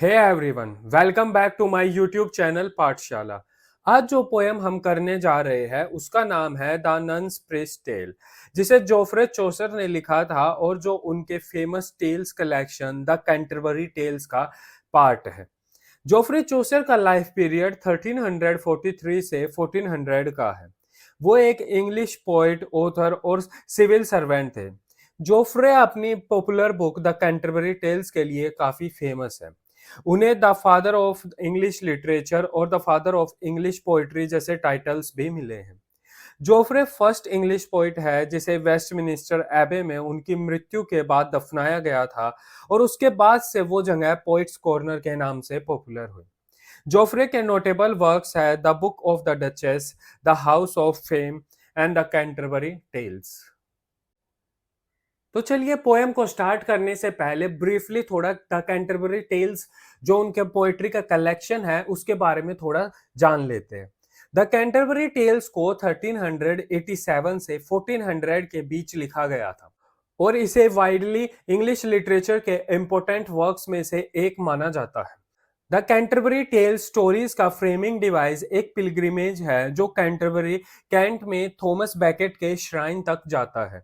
Hey everyone, welcome back to my YouTube channel Pathshala. आज जो poem हम करने जा रहे हैं उसका नाम है द नन्स प्रिस्ट टेल, जिसे जोफ्रे चौसर ने लिखा था और जो उनके famous tales collection the Canterbury tales का पार्ट है। जोफ्रे चौसर का लाइफ पीरियड 1343 से 1400 का है। वो एक इंग्लिश पोइट, ऑथर और सिविल सर्वेंट थे। जोफ्रे अपनी popular book the Canterbury Tales के लिए काफी फेमस है। उन्हें the father of English literature और the father of English poetry जैसे टाइटल्स भी मिले हैं। जोफ्रे फर्स्ट इंग्लिश पोइट है जिसे वेस्टमिनिस्टर एबे में उनकी मृत्यु के बाद दफनाया गया था और उसके बाद से वो जगह पोइट्स कॉर्नर के नाम से पॉपुलर हुई। जोफ्रे के नोटेबल वर्क्स है the book of the duchess, the house of fame and the Canterbury tales. तो चलिए पोएम को स्टार्ट करने से पहले ब्रीफली थोड़ा द कैंटरबरी टेल्स जो उनके पोएट्री का कलेक्शन है उसके बारे में थोड़ा जान लेते हैं। द कैंटरबरी टेल्स को 1387 से 1400 के बीच लिखा गया था और इसे वाइडली इंग्लिश लिटरेचर के इम्पोर्टेंट वर्क्स में से एक माना जाता है। द कैंटरबरी टेल्स स्टोरीज का फ्रेमिंग डिवाइस एक पिलग्रिमेज है जो कैंटरबरी कैंट में थॉमस बैकेट के श्राइन तक जाता है।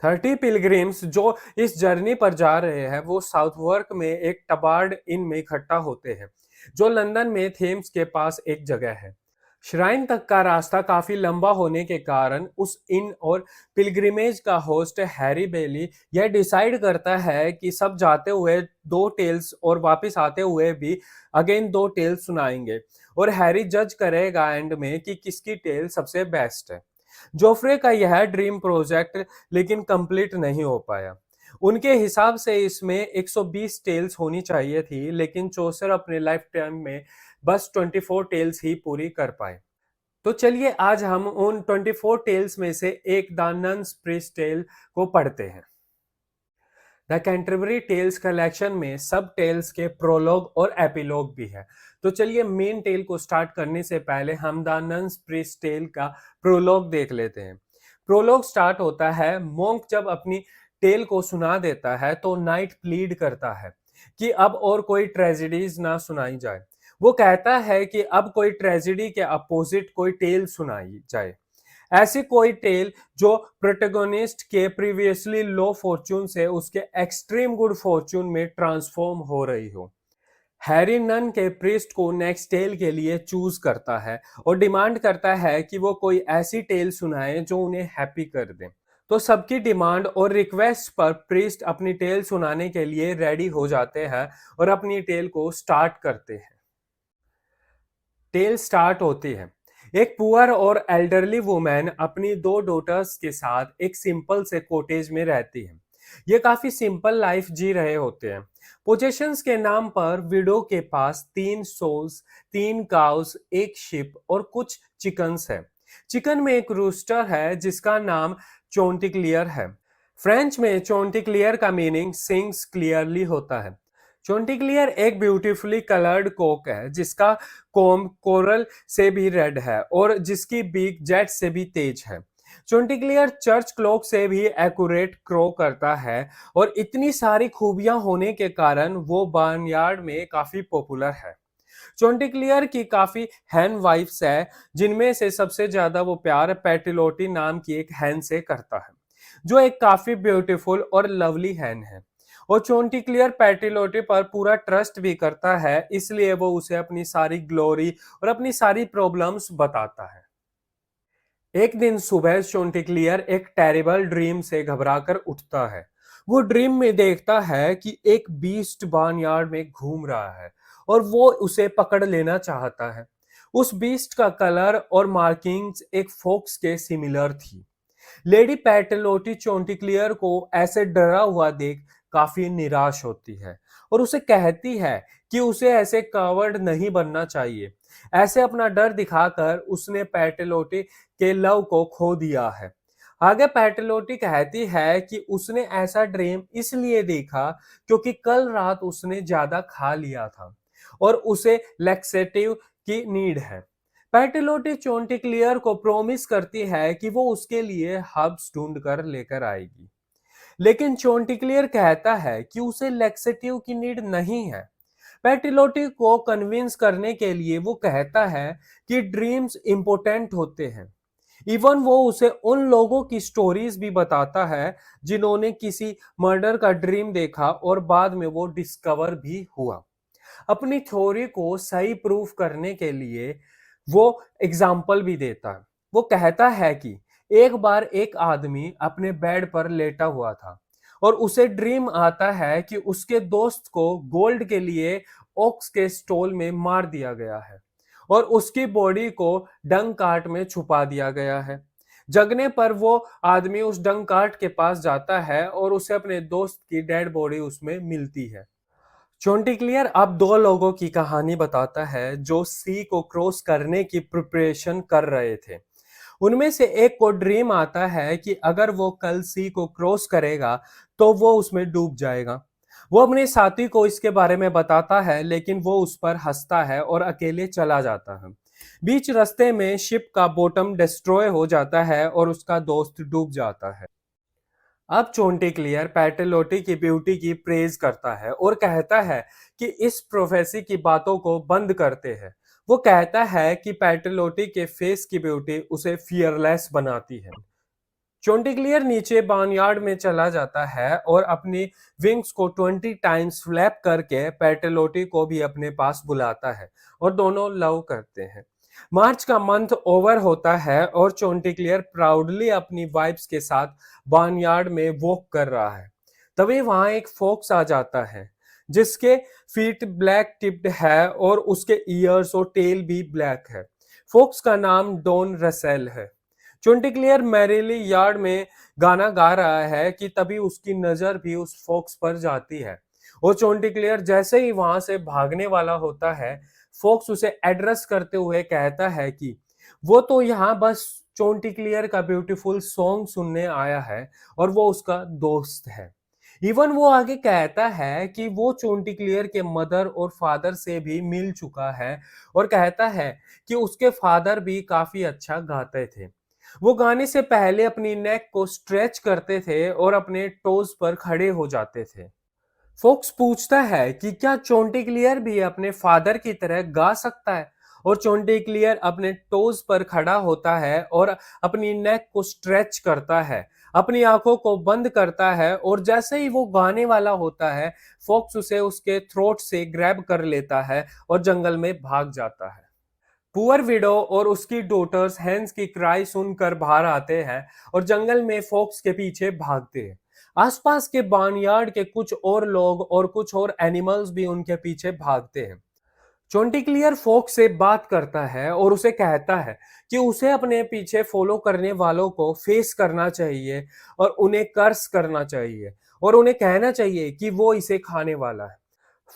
30 पिलग्रिम्स जो इस जर्नी पर जा रहे हैं वो साउथवर्क में एक टबार्ड इन में इकट्ठा होते हैं जो लंदन में थेम्स के पास एक जगह है। श्राइन तक का रास्ता काफी लंबा होने के कारण उस इन और पिलग्रिमेज का होस्ट हैरी बेली यह डिसाइड करता है कि सब जाते हुए दो टेल्स और वापस आते हुए भी अगेन दो टेल्स सुनाएंगे और हैरी जज करेगा एंड में कि किसकी टेल सबसे बेस्ट है। जोफ्रे का यह ड्रीम प्रोजेक्ट लेकिन कंप्लीट नहीं हो पाया। उनके हिसाब से इसमें 120 टेल्स होनी चाहिए थी, लेकिन चौसर अपने लाइफ टाइम में बस 24 टेल्स ही पूरी कर पाए। तो चलिए आज हम उन 24 टेल्स में से एक द नन्स प्रीस्ट टेल को पढ़ते हैं। द कैंटरबरी टेल्स कलेक्शन में सब टेल्स के प्रोलॉग और एपिलॉग भी है। तो चलिए मेन टेल को स्टार्ट करने से पहले हम द नन्स प्रीस्ट टेल का प्रोलॉग देख लेते हैं। प्रोलॉग स्टार्ट होता है, मोंक जब अपनी टेल को सुना देता है तो नाइट प्लीड करता है कि अब और कोई ट्रेजेडीज ना सुनाई जाए। वो कहता है कि अब कोई ट्रेजेडी के अपोजिट कोई टेल सुनाई जाए, ऐसी कोई टेल जो प्रोटैगनिस्ट के प्रीवियसली लो फॉर्चून से उसके एक्सट्रीम गुड फॉर्चून में ट्रांसफॉर्म हो रही हो। हैरी नन के प्रीस्ट को नेक्स्ट टेल के लिए चूज करता है और डिमांड करता है कि वो कोई ऐसी टेल सुनाए जो उन्हें हैप्पी कर दे। तो सबकी डिमांड और रिक्वेस्ट पर प्रीस्ट अपनी टेल सुनाने के लिए रेडी हो जाते हैं और अपनी टेल को स्टार्ट करते हैं। टेल स्टार्ट होती है। एक पुअर और एल्डरली वुमेन अपनी दो डॉटर्स के साथ एक सिंपल से कॉटेज में रहती है। ये काफी सिंपल लाइफ जी रहे होते हैं। पोजेशंस के नाम पर विडो के पास 3 सोल्स, 3 काउस, एक शिप और कुछ चिकन्स है। चिकन में एक रूस्टर है जिसका नाम चोंटिक्लियर है। फ्रेंच में चोंटिक्लियर का मीनिंग सिंग्स क्लियरली होता है। चोंटिक्लियर एक ब्यूटीफुली कलर्ड कोक है जिसका कोम कोरल से भी रेड है और जिसकी बीक जेट से भी तेज है। चोंटिक्लियर चर्च क्लॉक से भी एक्यूरेट क्रो करता है और इतनी सारी खूबियां होने के कारण वो बार्नयार्ड में काफी पॉपुलर है। चोंटिक्लियर की काफी हैन वाइफ्स है जिनमें से सबसे ज्यादा वो प्यार पेटिलोटी नाम की एक हैन से करता है जो एक काफी ब्यूटीफुल और लवली हैन है। और चोंटिक्लियर पेटिलोटी पर पूरा ट्रस्ट भी करता है, इसलिए वो उसे अपनी सारी ग्लोरी और अपनी सारी प्रॉब्लम्स बताता है। एक दिन सुबह चोंटिक्लियर एक टेरिबल ड्रीम से घबराकर उठता है। वो ड्रीम में देखता है कि एक बीस्ट बार्नयार्ड में घूम रहा है और वो उसे पकड़ लेना चाहता है। उस बीस्ट का कलर और मार्किंग्स एक फॉक्स के सिमिलर थी। लेडी पैटेलोटी चोंटिक्लियर को ऐसे डरा हुआ देख काफी निराश होती है और उसे कहती है कि उसे ऐसे कावर्ड नहीं बनना चाहिए। ऐसे अपना डर दिखाकर उसने पैटेलोटी के लव को खो दिया है। आगे पैटेलोटी कहती है कि उसने ऐसा ड्रीम इसलिए देखा क्योंकि कल रात उसने ज्यादा खा लिया था और उसे लैक्सेटिव की नीड है। पैटेलोटी चोंटिक्लियर को प्रॉमिस करती है कि वो उसके लिए हर्ब्स ढूंढ कर लेकर आएगी, लेकिन चोंटिक्लियर कहता है कि उसे लैक्सेटिव की नीड नहीं है। पैटिलोटी को कन्विंस करने के लिए वो कहता है कि ड्रीम्स इंपॉर्टेंट होते हैं। इवन वो उसे उन लोगों की स्टोरीज भी बताता है जिन्होंने किसी मर्डर का ड्रीम देखा और बाद में वो डिस्कवर भी हुआ। अपनी थ्योरी को सही प्रूफ करने के लिए वो एग्जाम्पल भी देता है। वो कहता है कि एक बार एक आदमी अपने बेड पर लेटा हुआ था और उसे ड्रीम आता है कि उसके दोस्त को गोल्ड के लिए ओक्स के स्टॉल में मार दिया गया है और उसकी बॉडी को डंग कार्ट में छुपा दिया गया है। जगने पर वो आदमी उस डंग कार्ट के पास जाता है और उसे अपने दोस्त की डेड बॉडी उसमें मिलती है। चोंटिक्लियर अब दो लोगों की कहानी बताता है जो सी को क्रॉस करने की प्रिपरेशन कर रहे थे। उनमें से एक को ड्रीम आता है कि अगर वो कल सी को क्रॉस करेगा तो वो उसमें डूब जाएगा। वो अपने साथी को इसके बारे में बताता है लेकिन वो उस पर हंसता है और अकेले चला जाता है। बीच रास्ते में शिप का बॉटम डिस्ट्रॉय हो जाता है और उसका दोस्त डूब जाता है। अब चोंटिक्लियर पैटेलोटी की ब्यूटी की प्रेज करता है और कहता है कि इस प्रोफेसी की बातों को बंद करते हैं। वो कहता है कि पैटेलोटी के फेस की ब्यूटी उसे फियरलेस बनाती है। चोंटिक्लियर नीचे बार्नयार्ड में चला जाता है और अपनी विंग्स को 20 टाइम्स फ्लैप करके पैटेलोटी को भी अपने पास बुलाता है और दोनों लव करते हैं। मार्च का मंथ ओवर होता है और चोंटिक्लियर प्राउडली अपनी वाइफ्स के साथ बार्नयार्ड में वॉक कर रहा है। तभी वहां एक फॉक्स आ जाता है जिसके फीट ब्लैक टिप्ड है और उसके ईयर्स और टेल भी ब्लैक है। फॉक्स का नाम डॉन रसेल है। चोंटिक्लियर मैरिली यार्ड में गाना गा रहा है कि तभी उसकी नजर भी उस फॉक्स पर जाती है और चोंटिक्लियर जैसे ही वहां से भागने वाला होता है, फॉक्स उसे एड्रेस करते हुए कहता है कि वो तो यहाँ बस चोंटिक्लियर का ब्यूटीफुल सॉन्ग सुनने आया है और वो उसका दोस्त है। इवन वो आगे कहता है कि वो चोंटिक्लियर के मदर और फादर से भी मिल चुका है और कहता है कि उसके फादर भी काफी अच्छा गाते थे। वो गाने से पहले अपनी नेक को स्ट्रेच करते थे और अपने टोज पर खड़े हो जाते थे। फोक्स पूछता है कि क्या चोंटिक्लियर भी अपने फादर की तरह गा सकता है और चोंटिक्लियर अपने टोज पर खड़ा होता है और अपनी नेक को स्ट्रेच करता है, अपनी आंखों को बंद करता है और जैसे ही वो गाने वाला होता है, फोक्स उसे उसके थ्रोट से ग्रैब कर लेता है और जंगल में भाग जाता है। पुअर विडो और उसकी डॉटर्स हैंस की क्राई सुनकर बाहर आते हैं और जंगल में फॉक्स के पीछे भागते हैं। आसपास के बार्नयार्ड के कुछ और लोग और कुछ और एनिमल्स भी उनके पीछे भागते हैं। चोंटिक्लियर फॉक्स से बात करता है और उसे कहता है कि उसे अपने पीछे फॉलो करने वालों को फेस करना चाहिए और उन्हें कर्स करना चाहिए और उन्हें कहना चाहिए कि वो इसे खाने वाला है।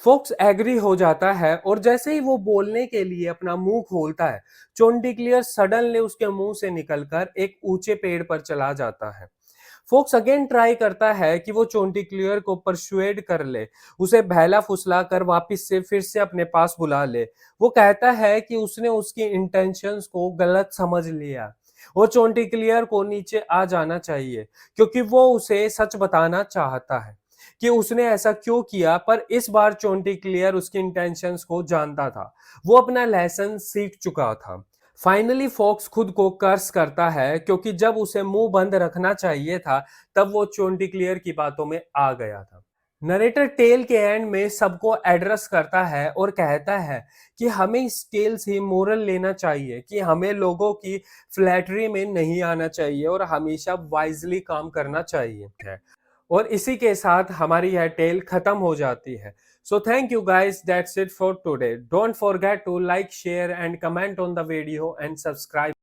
फोक्स एग्री हो जाता है और जैसे ही वो बोलने के लिए अपना मुंह खोलता है, चोंटिक्लियर सडनली उसके मुंह से निकलकर एक ऊंचे पेड़ पर चला जाता है। फोक्स अगेन ट्राई करता है कि वो चोंटिक्लियर को परसुएड कर ले, उसे बहला फुसला कर वापस से फिर से अपने पास बुला ले। वो कहता है कि उसने उसकी इंटेंशंस को गलत समझ लिया और चोंटिक्लियर को नीचे आ जाना चाहिए क्योंकि वो उसे सच बताना चाहता है कि उसने ऐसा क्यों किया। पर इस बार चोंटिक्लियर उसकी इंटेंशंस को जानता था, वो अपना लेसन सीख चुका था। फाइनली फॉक्स खुद को कर्स करता है क्योंकि जब उसे मुंह बंद रखना चाहिए था तब वो चोंटिक्लियर की बातों में आ गया था। नरेटर टेल के एंड में सबको एड्रेस करता है और कहता है कि हमें इस टेल से मोरल लेना चाहिए कि हमें लोगों की फ्लैटरी में नहीं आना चाहिए और हमेशा वाइजली काम करना चाहिए। और इसी के साथ हमारी यह टेल खत्म हो जाती है। So thank you guys, that's it for today. Don't forget to like, share and comment on the video and subscribe.